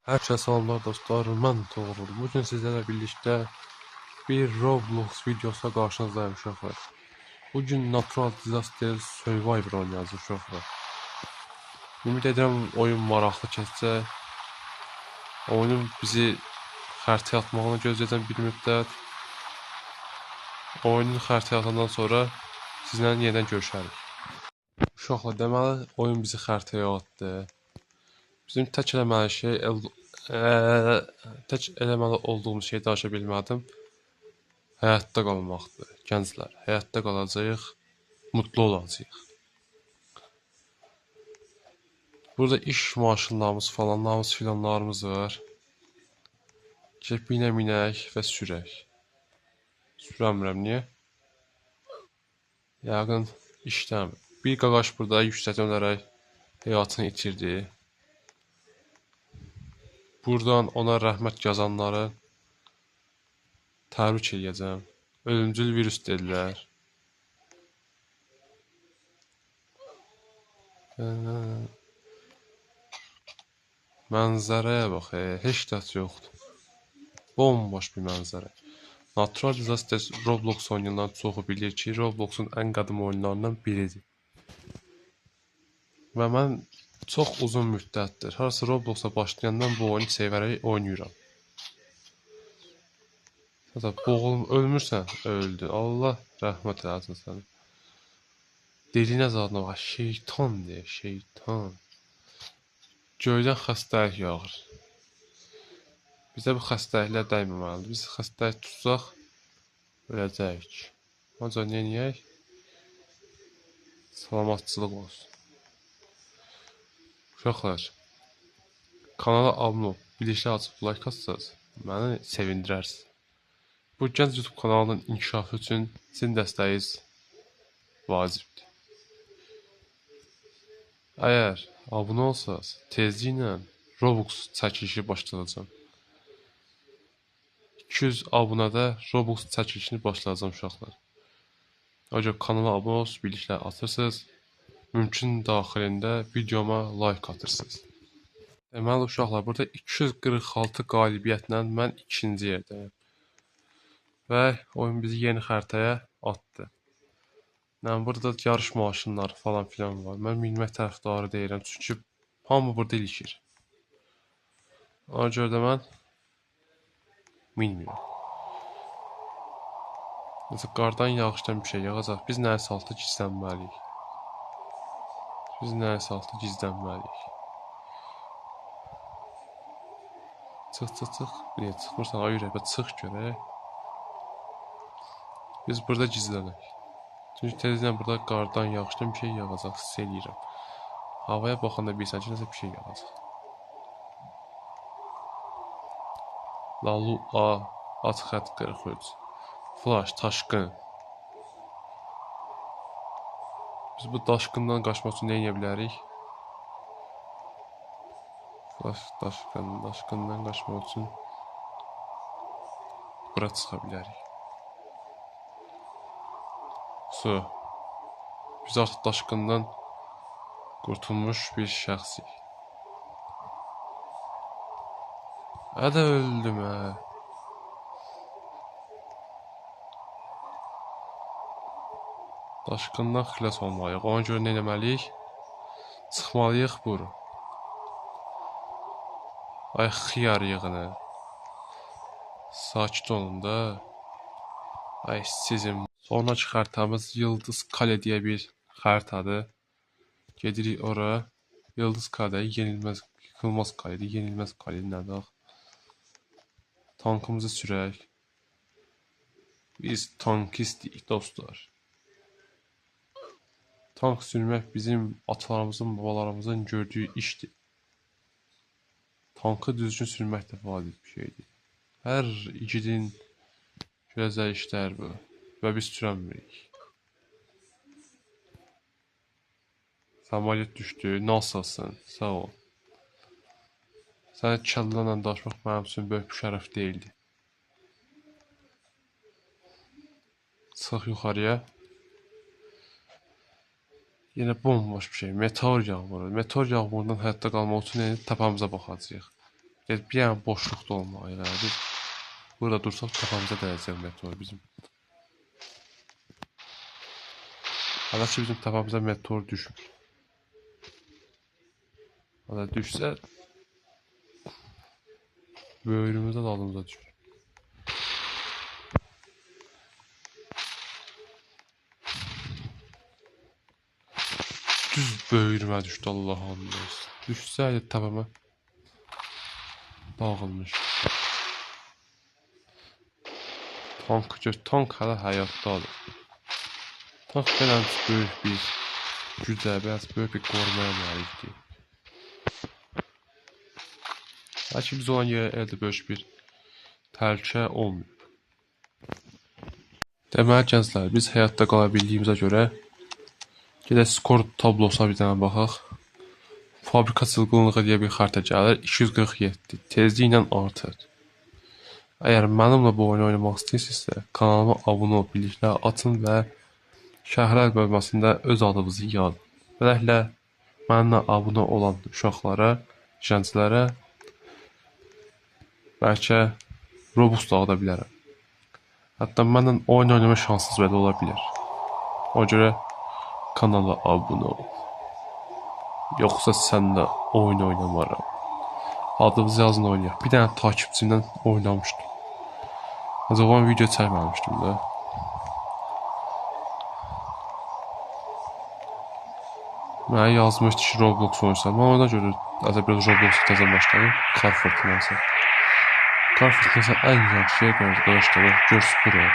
Herkese salamlar dostlar, mən Toğrul. Bugün sizlərlə birlikdə bir Roblox videosuna qarşınızdayım uşaqlar. Bugün Natural Disaster Survivor oynayacağız uşaqlar. Ümid edirəm oyun maraqlı keçəcək. Oyunun bizi xəritəyə atmağını gözləyəcəm bir müddət. Oyunun xəritəyə atandan sonra sizlərlə yenidən görüşərik. Uşaqlar, deməli oyun bizi xəritəyə atdı. Bizim tək eləməli olduğumuz şey danışa bilmədim. Həyatda qalmaqdır. Gənclər, həyatda qalacağıq, mutlu olacağıq. Burada iş maşınlarımız falanlarımız filanlarımız var. Gəlib minək və sürək. Sürəmirəm, niyə? Yəqin işləmir. Bir qaqaş burada yüksəkdən ölərək həyatını itirdi. Buradan ona rəhmət yazanları təbrik edəcəm. Ölümcül virüs dedilər. Mənzərəyə bax, heç kəs yoxdur. Bomboş bir mənzərə. Natural Disaster Roblox oynayanların çoxu bilir ki, Robloxun ən qədim oyunlarından biridir. Və mən çox uzun müddətdir, harası Roblox'a başlayandan bu oyunu sevərək oynayıram. Boğulum, ölmürsən, öldün. Allah rəhmət eləsin səni. Dilinə zadına bax, şeytan deyək, şeytan. Göydən xəstəlik yağır. Bizə bu xəstəliklər dəyməməlidir. Biz xəstəlik tutsaq, öləcəyik. Ancaq neyək? Salamatçılıq olsun. Uşaqlar, kanala abunə olub, bilişləri açıb like atsanız, məni sevindirərsiniz. Bu gənc YouTube kanalının inkişafı üçün sizin dəstəyiniz vacibdir. Əgər abunə olsanız, tezliklə Roblox çəkilişi başlayacağım. 200 abunədə Roblox çəkilişini başlayacağım uşaqlar. Ancaq kanala abunə olub, bilişləri atırsınız, mümkün daxilində videoma like atırsınız. Deməli uşaqlar, burada 246 qalibiyyətlə mən ikinci yerdəyim. Və oyun bizi yeni xəritəyə atdı. Yəni, burada yarış maşınları falan filan var. Mən minmək tərəfdarı deyirəm, çünki hamı burada ilişir. Ona görə də mən minmirəm. Mesela qardan yağışdan bir şey yağacaq. Biz nəyəsə altı gizlənməliyik. Çıx. Niyə çıxmırsan? Ay ürək, çıx görək. Biz burada gizlənək. Çünki tezdən burada qardan yağışdan bir şey yağacaq, hiss eləyirəm. Havaya baxanda bilsən ki, nəsə bir şey yağacaq. Lalu A, açıq xətt 43. Flash, daşqın. Biz bu daşqından qaçmaq üçün nə edə bilərik? Flash, daşqından qaçmaq üçün bura çıxa bilərik. Su. Biz artıq daşqından qurtulmuş bir şəxsiyik. Hədə öldüm, Daşqından xilas olmalıyıq. Ona görə nə etməliyik? Çıxmalıyıq bura. Ay xiyar yığını. Sakit olun da. Ay sizin. Sonraki xəritəmiz Yıldız Kale deyə bir xəritadır. Gedirik ora. Yıldız Kale, yıkılmaz kaledir, yenilməz kaledir, nədir? Tankımızı sürək. Biz tankistiyik dostlar. Tank sürmək bizim atalarımızın, babalarımızın gördüyü işdir. Tankı düzgün sürmək də vacib bir şeydir. Hər igidin görəcəyi işlər bu və biz sürəmirik. Samolyot düşdü, nasılsın? Sağ ol. Sənə kəllələ danışmaq mənim üçün böyük bir şərəf deyildi. Çıx yuxarıya. Yenə bomboş bir şey. Meteor yağmuru. Meteor yağmurundan həyatda qalmaq üçün təpəmizə baxacağıq. Bir yana boşluqda olmalı. Yəni biz burada dursaq təpəmizə dəyəcək meteor bizim. Hələ ki bizim təpəmizə meteor düşmür. Hələ düşsə böyrümüzə dalımıza düşür. Düz böyrümə düşdü, Allah Allah. Düşsəydi təpəmə dağılmış. Tank hələ həyatdadır. Tank belə böyük bir gücə, biraz böyük bir qorumaya malikdir. Lakin biz olan yerə əldə böyük bir təhlükə olmuyor. Deməli gənclər, biz həyatda qala bildiyimizə görə gedək skor tablosuna bir dənə baxaq. Fabrika çılgınlığı deyə bir xəritə gəlir. 247. Tezliklə artır. Əgər mənimlə bu oyunu oynamaq istəyirsinizsə, kanalıma abunə olub biliklər atın və şərhlər bölməsində öz adınızı yazın. Beləliklə, mənimlə abunə olan uşaqlara, gənclərə bəlkə Robux dağıda bilərəm. Hətta mənlə oyun oynama şansınız belə ola bilər. Ona görə kanala abunə ol. Yoxsa sənlə oyun oynamaram. Adınızı yazın oynayaq. Bir dənə takipçimdən oynamışdım. Acaba video çəkməmişdim də. Mənə yazmışdı ki, Roblox oynayırsan. Mən ona görə biraz Roblox təzə başladım. Kar fırtınası. Kar fırtınası ən yaxşı şey qardaşlar. Görs bura.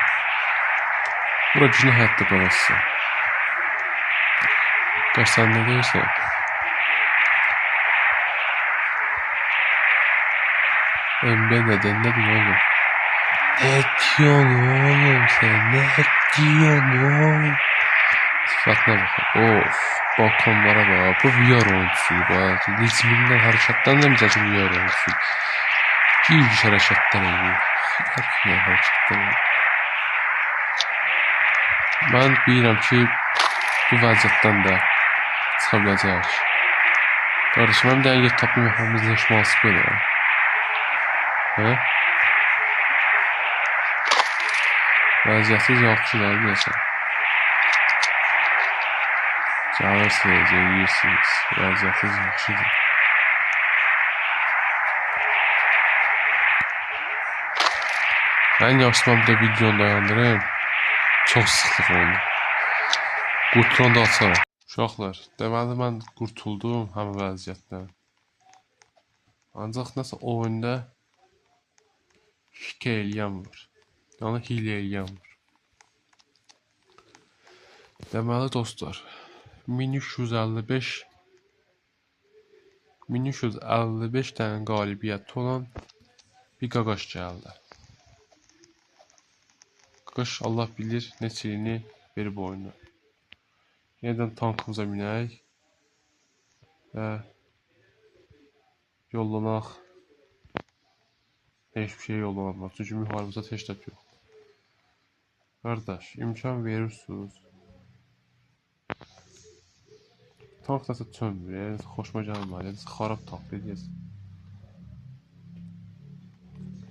Bura günü həyatda qalasın. Qaş sən nə deyirsən? Emre neden ne diyorsun oğlum? Ne diyorsun oğlum sen? Ne diyorsun oğlum? Sıfatına bak. Of. Balkonlara bak. Bu VR oyuncusu bak. Ritminden harekattan da mizacı VR oyuncusu. Giymiş harekattan iyi. Harfiyen harekattan iyi. Ben bilirəm ki, bu vəziyyətdən də çıxa biləcək. Qardaşım, həm də yer tapma mexanizləşməsi belə. Hə? Vəziyyətsiz yaxşıdır, deyəsən. Gəlirsiniz, yeyirsiniz. Vəziyyətsiz yaxşıdır. Ən yaxşısı mən burada videonu dayandırayım. Çox sıxlıq oldu. Qurtulanı da açarım. Uşaqlar, deməli mən qurtuldum həmin vəziyyətdən. Ancaq nəsə oyunda şikə eləyən var. Yəni hilə eləyən var. Deməli dostlar, 1355 dənə qalibiyyəti olan bir qaqaş gəldi. Qaqaş Allah bilir neçəyini verib oyunu. Yeniden tankımıza minək və yollanaq. Heç bir şey yollanamaz. Çünki müharibədə heç də yox. Qardaş, imkan verirsiniz. Tank nəsə çönmür, yəni xoşuma gəlmir, yəni xarab tank deyəcək.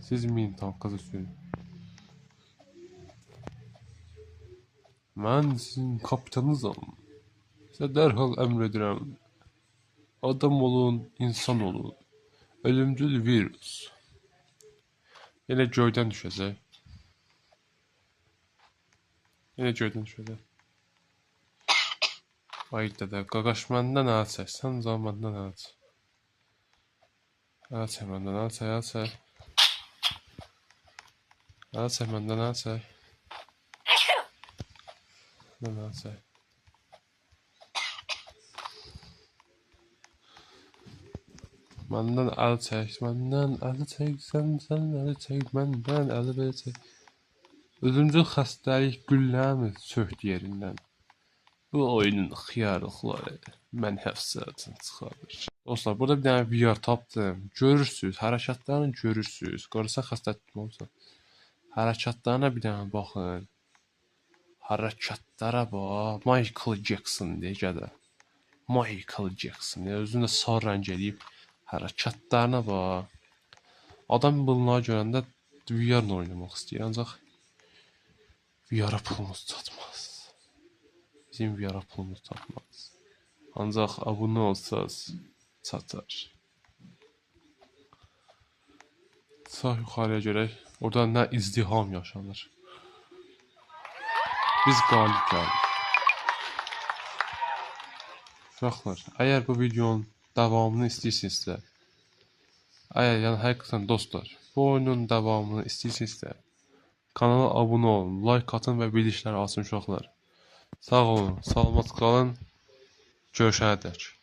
Siz min tankınızı sürün. Mən sizin kapitanınızam. Sizə dərhal əmr edirəm. Adam olun, insan olun. Ölümcül virus. Yenə göydən düşəcək. Yenə göydən düşəcək. Ay dədə, qaqaş məndən əl çək. Sən zaman məndən əl çək. Əl çək məndən, əl çək, əl çək. Əl çək məndən, əl çək. Məndən əl çək. Məndən əl çək, məndən əl çək, sən əl çək, məndən əl çək. Ölümcül xəstəlik gülləmi söhdü yerindən. Bu oyunun xiyarlıqları mən həfsədən çıxardır. Dostlar, burada bir dənə VR tapdım. Görürsünüz, hərəkətlərini görürsünüz. Qarısa xəstəlik olsa. Hərəkətlərine bir dənə baxın. Hərəkətlərə bax. Michael Jackson deyə gədə. Michael Jackson. Özünü də sar rəng eləyib. Hərəkətlərinə bax. Adam bunları görəndə VR-la oynamaq istəyir, ancaq VR-a pulumuz çatmaz. Bizim VR-a pulumuz çatmaz. Ancaq abunə olsaz çatar. Sağ yuxarıya görək. Orada nə izdiham yaşanır. Biz qalib gəldik. Uşaqlar, əgər bu videonun davamını istəyirsinizsə, yəni həqiqətən dostlar, bu oyunun davamını istəyirsinizsə, kanala abunə olun, like atın və bildirişləri açın uşaqlar. Sağ olun, salamat qalın, görüşənədək.